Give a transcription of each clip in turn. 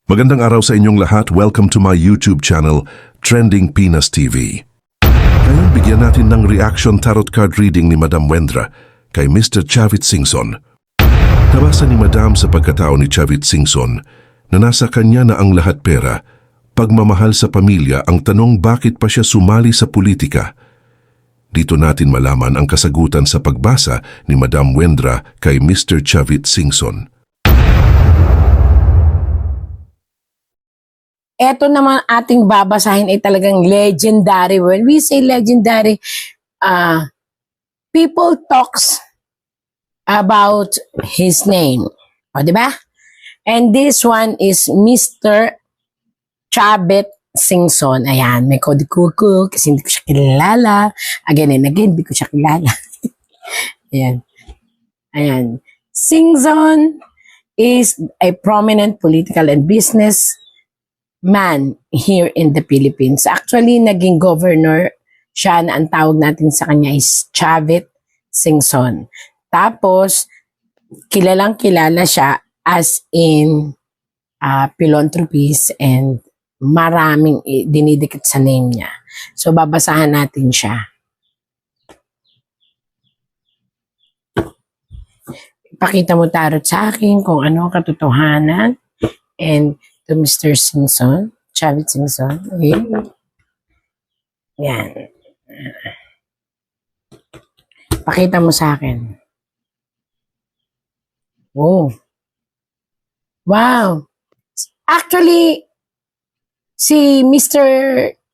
Magandang araw sa inyong lahat. Welcome to my YouTube channel, Trending Pinas TV. Ngayon bigyan natin ng reaction tarot card reading ni Madam Wendra kay Mr. Chavit Singson. Nabasa ni Madam sa pagkatao ni Chavit Singson na nasa kanya na ang lahat pera, pagmamahal sa pamilya. Ang tanong, bakit pa siya sumali sa politika? Dito natin malaman ang kasagutan sa pagbasa ni Madam Wendra kay Mr. Chavit Singson. Eto naman ating babasahin ay talagang legendary. When we say legendary, people talks about his name. O, di ba? And this one is Mr. Chavit Singson. Ayan, may kodi kuku kasi hindi ko siya kilala. Again and again, hindi ko siya kilala. Ayan. Ayan. Singson is a prominent political and business man here in the Philippines. Actually, naging governor siya na ang tawag natin sa kanya is Chavit Singson. Tapos, kilalang kilala siya as in philanthropist and maraming dinidikit sa name niya. So, babasahan natin siya. Ipakita mo tarot sa akin kung ano ang katotohanan. And to Mr. Singson, Chavit Singson. Ayan. Yan. Pakita mo sa akin. Oh. Wow. Actually, si Mr.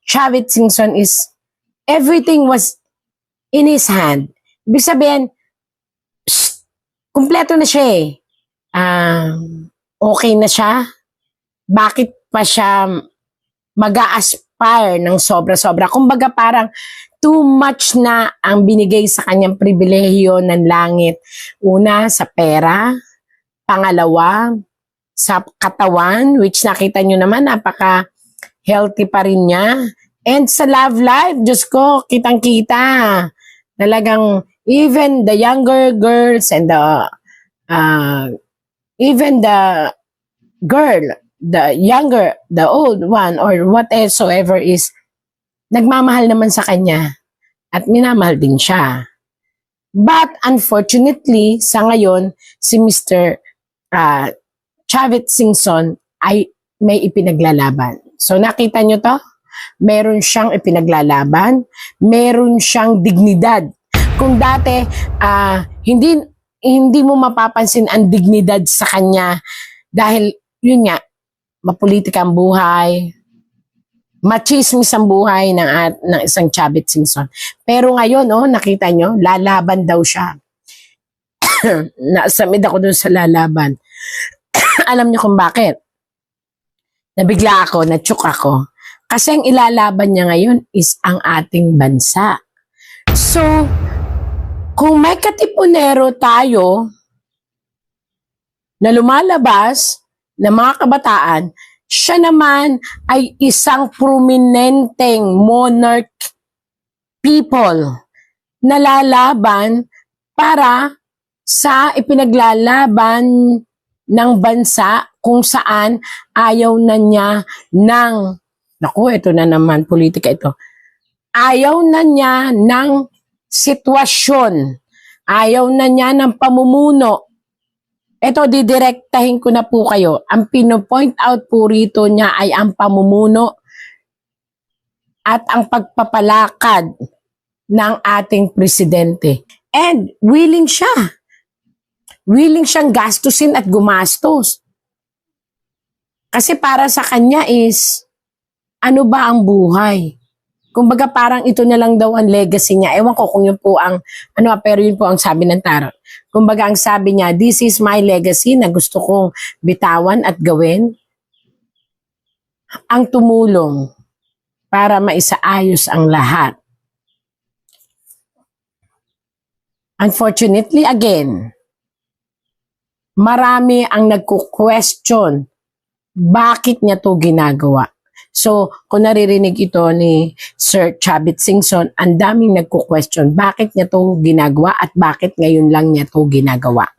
Chavit Singson is, everything was in his hand. Ibig sabihin, kumpleto na siya eh. Okay na siya. Bakit pa siya mag-a-aspire ng sobra-sobra? Kumbaga parang too much na ang binigay sa kanyang pribilehiyo ng langit. Una, sa pera. Pangalawa, sa katawan, which nakita nyo naman, napaka-healthy pa rin niya. And sa love life, Diyos ko, kitang-kita. Talagang even the younger girls and even the girl, the younger, the old one, or whatsoever is, nagmamahal naman sa kanya at minamahal din siya. But unfortunately, sa ngayon, si Mr. Chavit Singson ay may ipinaglalaban. So nakita nyo to? Meron siyang ipinaglalaban, meron siyang dignidad. Kung dati, hindi mo mapapansin ang dignidad sa kanya dahil yun nga, mapolitika ang buhay, machismis ang buhay ng isang Chavit Singson. Pero ngayon, nakita nyo, lalaban daw siya. Nasamid ako dun sa lalaban. Alam niyo kung bakit? Nabigla ako, natsuk ako. Kasi ang ilalaban niya ngayon is ang ating bansa. So, kung may katipunero tayo na lumalabas na mga kabataan, siya naman ay isang prominenteng monarch people na lalaban para sa ipinaglalaban ng bansa kung saan ayaw na niya ng, naku, ito na naman, politika ito, ayaw na niya ng sitwasyon, ayaw na niya ng pamumuno. Ito, didirektahin ko na po kayo. Ang pino-point out po rito niya ay ang pamumuno at ang pagpapalakad ng ating presidente. And willing siya. Willing siyang gastusin at gumastos. Kasi para sa kanya is, ano ba ang buhay? Kumbaga parang ito na lang daw ang legacy niya. Ewan ko kung yun po ang, pero yun po ang sabi ng tarot. Kumbaga ang sabi niya, this is my legacy na gusto kong bitawan at gawin. Ang tumulong para maisaayos ang lahat. Unfortunately, again, marami ang nagko-question bakit niya to ginagawa. So, kung naririnig ito ni Sir Chavit Singson, ang daming nagko-question bakit niya to ginagawa at bakit ngayon lang niya to ginagawa.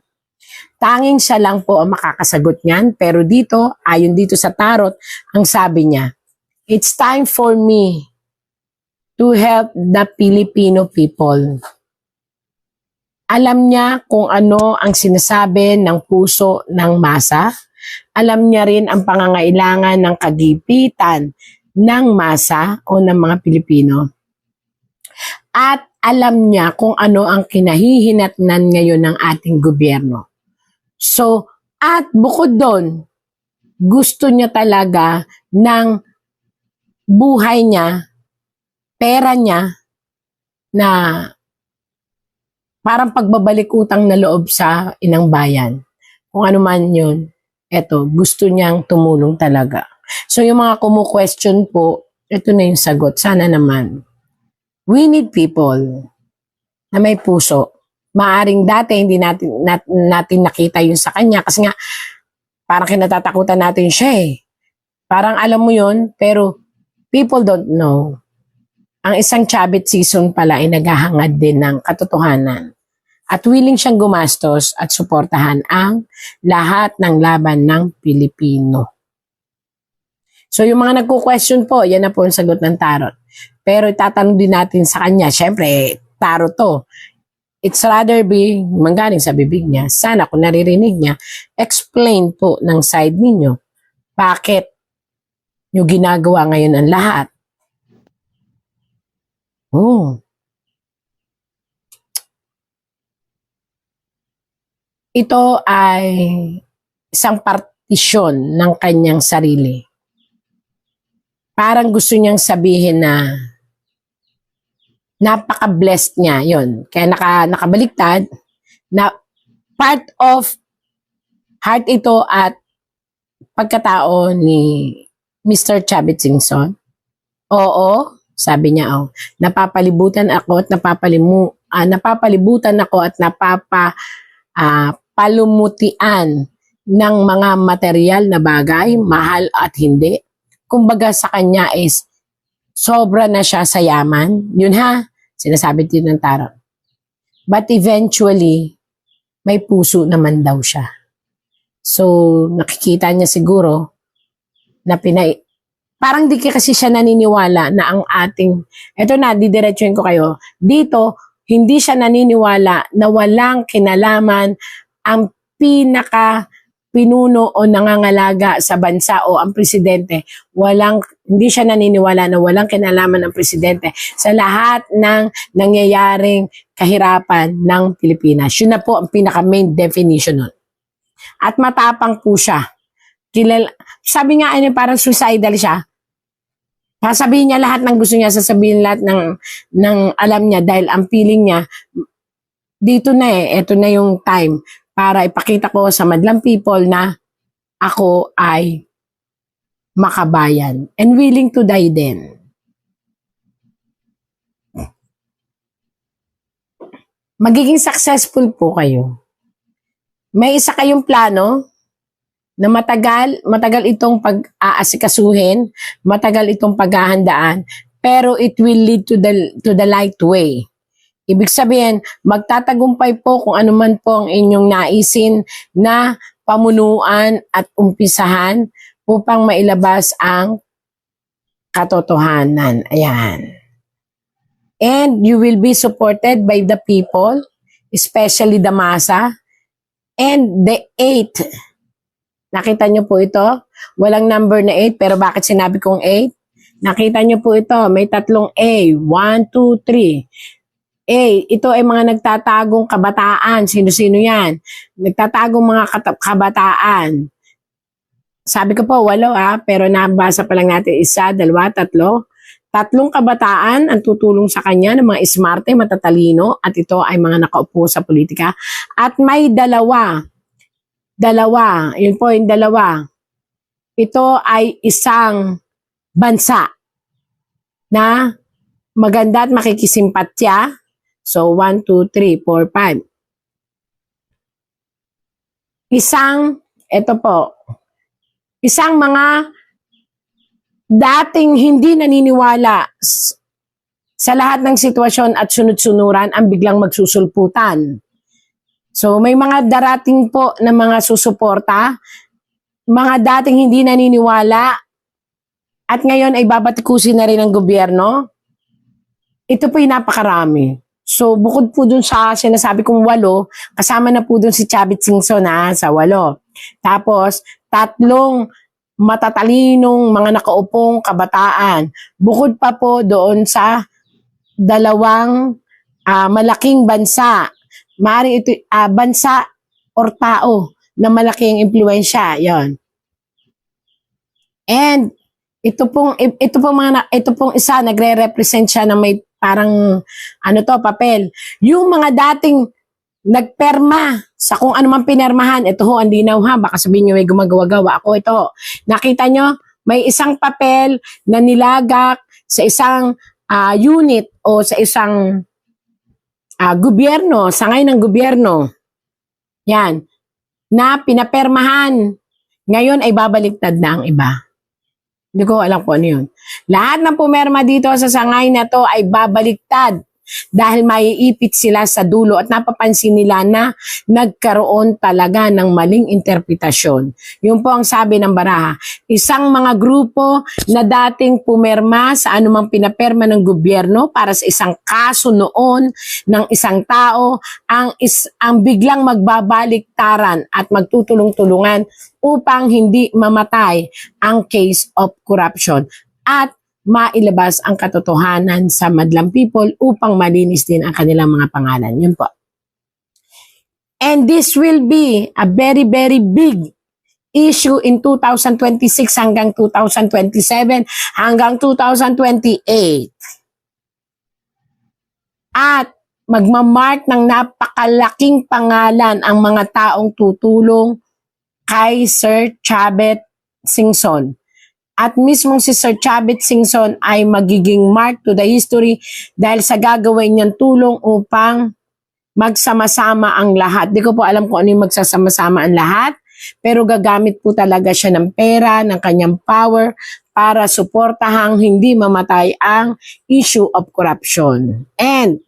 Tanging siya lang po ang makakasagot niyan. Pero dito, ayon dito sa tarot, ang sabi niya, it's time for me to help the Filipino people. Alam niya kung ano ang sinasabi ng puso ng masa. Alam niya rin ang pangangailangan ng kagipitan ng masa o ng mga Pilipino. At alam niya kung ano ang kinahihinatnan ngayon ng ating gobyerno. So, at bukod doon, gusto niya talaga ng buhay niya, pera niya, na parang pagbabalik utang na loob sa inang bayan. Kung ano man yun, eto, gusto niyang tumulong talaga. So, yung mga kumu-question po, ito na yung sagot. Sana naman. We need people na may puso. Maaring dati hindi natin nakita yun sa kanya kasi nga parang kinatatakutan natin siya eh. Parang alam mo yun, pero people don't know. Ang isang Chavit Singson pala ay naghahangad din ng katotohanan. At willing siyang gumastos at suportahan ang lahat ng laban ng Pilipino. So yung mga nagko-question po, yan na po ang sagot ng tarot. Pero itatanong din natin sa kanya, syempre, tarot to. It's rather be manggaling sa bibig niya. Sana kung naririnig niya, explain po ng side ninyo. Bakit nyo ginagawa ngayon ang lahat? Ito ay isang partisyon ng kanyang sarili. Parang gusto niyang sabihin na napaka-blessed niya, yon. Kaya nakabaliktad na part of heart ito at pagkatao ni Mr. Chavit Singson. Oo, sabi niya, oh, napapalibutan ako at palumutian ng mga material na bagay, mahal at hindi. Kumbaga sa kanya is sobra na siya sa yaman. Yun ha, sinasabi din ng tarot. But eventually, may puso naman daw siya. So, nakikita niya siguro na parang di kasi siya naniniwala na ang ating, eto na, didiretsuhin ko kayo, dito, hindi siya naniniwala na walang kinalaman ang pinuno o nangangalaga sa bansa o ang presidente. Hindi siya naniniwala na walang kinalaman ng presidente sa lahat ng nangyayaring kahirapan ng Pilipinas. Yun na po ang pinaka-main definition nun. At matapang po siya. Sabi nga, parang suicidal siya. Sasabihin niya lahat ng gusto niya, sasabihin lahat ng alam niya dahil ang feeling niya, dito na eto na yung time para ipakita ko sa madlang people na ako ay makabayan and willing to die din. Magiging successful po kayo. May isa kayong plano na matagal itong pag-aasikasuhin, matagal itong paghahandaan, pero it will lead to the light way. Ibig sabihin, magtatagumpay po kung ano man po ang inyong naisin na pamunuan at umpisahan upang mailabas ang katotohanan. Ayan. And you will be supported by the people, especially the masa. And the 8. Nakita nyo po ito? Walang number na 8, pero bakit sinabi kong 8? Nakita nyo po ito, may tatlong A. 1, 2, 3. Ito ay mga nagtatagong kabataan. Sino-sino yan? Nagtatagong mga kabataan. Sabi ko po, 8 pero nabasa pa lang natin 1, 2, 3. 3 kabataan ang tutulong sa kanya ng mga smarte, matatalino at ito ay mga nakaupo sa politika. At may dalawa, yun po yung 2. Ito ay isang bansa na maganda at makikisimpatya. So, 1, 2, 3, 4, 5. Isang mga dating hindi naniniwala sa lahat ng sitwasyon at sunod-sunuran ang biglang magsusulputan. So may mga darating po na mga susuporta, mga dating hindi naniniwala, at ngayon ay babatikusin na rin ng gobyerno. Ito po yung napakarami. So bukod po dun sa sinasabi kong 8, kasama na po dun si Chavit Singson sa 8. Tapos 3 matatalinong mga nakaupong kabataan. Bukod pa po doon sa 2 malaking bansa. Maaaring ito bansa or tao na malaking impluwensya, 'yon. And ito pong isa nagre-represent siya ng may parang papel. Yung mga dating nagperma sa kung ano man pinermahan, ito ho ang linaw baka sabihin niyo may gumagawa-gawa ako ito. Nakita nyo, may isang papel na nilagak sa isang unit o sa isang gobyerno, sangay ng gobyerno. Yan. Na pinapermahan. Ngayon ay babaliktad na ang iba. Hindi ko alam kung ano yun. Lahat ng pumerma dito sa sangay na to ay babaliktad dahil maiipit sila sa dulo at napapansin nila na nagkaroon talaga ng maling interpretasyon. Yun po ang sabi ng baraha. Isang mga grupo na dating pumerma sa anumang pinaperma ng gobyerno para sa isang kaso noon ng isang tao ang biglang magbabaliktaran at magtutulong-tulungan upang hindi mamatay ang case of corruption at mailabas ang katotohanan sa madlang people upang malinis din ang kanilang mga pangalan. Yun po. And this will be a very, very big issue in 2026 hanggang 2027 hanggang 2028. At magmamark ng napakalaking pangalan ang mga taong tutulong kay Sir Chavit Singson. At mismo si Sir Chavit Singson ay magiging mark to the history dahil sa gagawin niyang tulong upang magsama-sama ang lahat. Di ko po alam kung ano yung magsasama-sama ang lahat, pero gagamit po talaga siya ng pera, ng kanyang power para suportahang hindi mamatay ang issue of corruption. And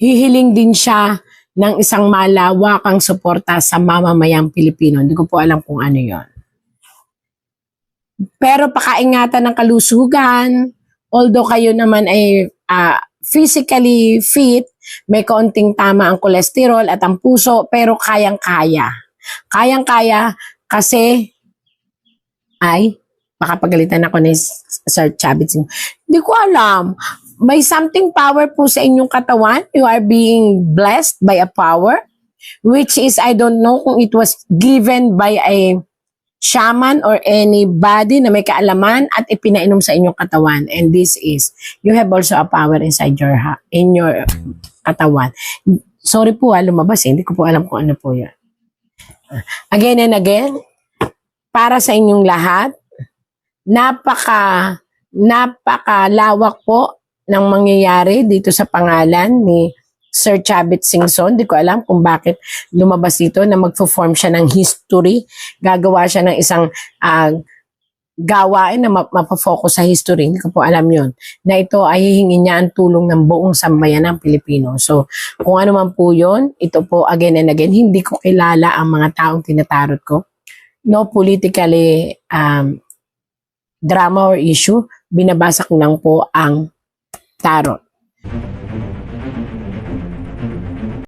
hihiling din siya ng isang malawakang suporta sa mamamayang Pilipino. Hindi ko po alam kung ano yon. Pero pakaingatan ng kalusugan, although kayo naman ay physically fit, may kaunting tama ang kolesterol at ang puso, pero kayang-kaya. Kayang-kaya kasi baka pagalitan ako ni Sir Chavit Singson. Hindi ko alam. May something power po sa inyong katawan. You are being blessed by a power, which is, I don't know kung it was given by a shaman or anybody na may kaalaman at ipinainom sa inyong katawan. And this is, you have also a power inside in your katawan. Sorry po lumabas hindi ko po alam kung ano po yan. Again and again, para sa inyong lahat, napakalawak po ng mangyayari dito sa pangalan ni Sir Chavit Singson. Di ko alam kung bakit lumabas dito na magpo-form siya ng history. Gagawa siya ng isang gawain na mapafocus sa history. Hindi ko po alam yun. Na ito ay hihingi niya ang tulong ng buong sambayan ng Pilipino. So, kung ano man po yun, ito po again and again, hindi ko kilala ang mga taong tinatarot ko. No politically drama or issue. Binabasa ko lang po ang tarot.